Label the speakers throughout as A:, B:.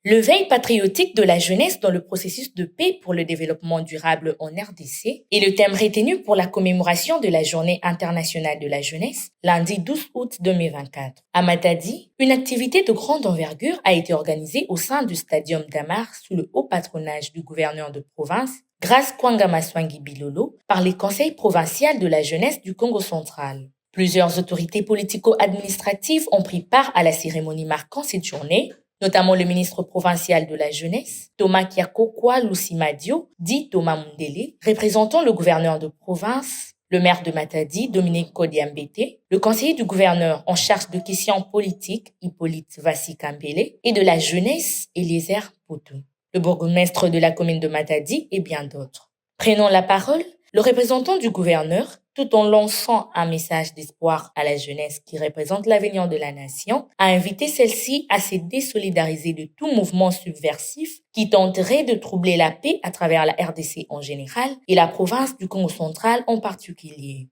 A: Le veille patriotique de la jeunesse dans le processus de paix pour le développement durable en RDC est le thème retenu pour la commémoration de la Journée internationale de la jeunesse, lundi 12 août 2024. À Matadi, une activité de grande envergure a été organisée au sein du Stadium d'Amar sous le haut patronage du gouverneur de province, Grace Kwanga Maswangi Bilolo, par les conseils provinciaux de la jeunesse du Congo central. Plusieurs autorités politico-administratives ont pris part à la cérémonie marquant cette journée, notamment le ministre provincial de la jeunesse, Thomas Kiakokwa Lusimadio, dit Thomas Mundele, représentant le gouverneur de province, le maire de Matadi, Dominique Kodiambete, le conseiller du gouverneur en charge de questions politiques, Hippolyte Vassi Kambele, et de la jeunesse, Eliezer Poutou, le bourgmestre de la commune de Matadi et bien d'autres. Prenant la parole, le représentant du gouverneur, tout en lançant un message d'espoir à la jeunesse qui représente l'avenir de la nation, a invité celle-ci à se désolidariser de tout mouvement subversif qui tenterait de troubler la paix à travers la RDC en général et la province du Congo central en particulier.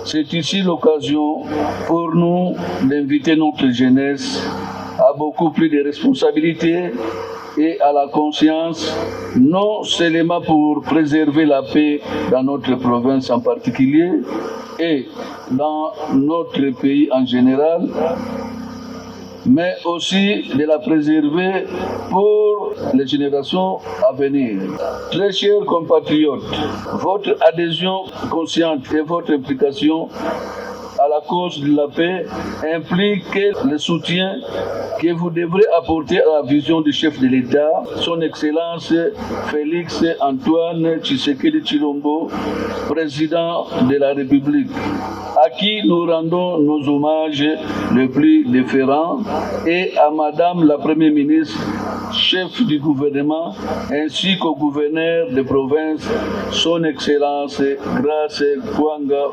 B: C'est ici l'occasion pour nous d'inviter notre jeunesse à beaucoup plus de responsabilités et à la conscience, non seulement pour préserver la paix dans notre province en particulier et dans notre pays en général, mais aussi de la préserver pour les générations à venir. Très chers compatriotes, votre adhésion consciente et votre implication à la cause de la paix implique le soutien que vous devrez apporter à la vision du chef de l'État, son Excellence Félix Antoine Tshisekedi Tshilombo, président de la République, à qui nous rendons nos hommages les plus déférents, et à Madame la Première ministre, chef du gouvernement, ainsi qu'au gouverneur de province, son Excellence Grace Kwanga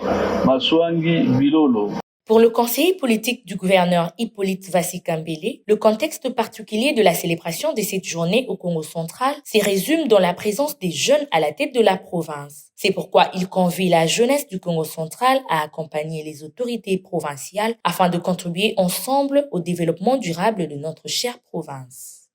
B: Maswangi Bilolo.
A: Pour le conseiller politique du gouverneur Hippolyte Vassi Kambele, le contexte particulier de la célébration de cette journée au Congo central se résume dans la présence des jeunes à la tête de la province. C'est pourquoi il convie la jeunesse du Congo central à accompagner les autorités provinciales afin de contribuer ensemble au développement durable de notre chère province.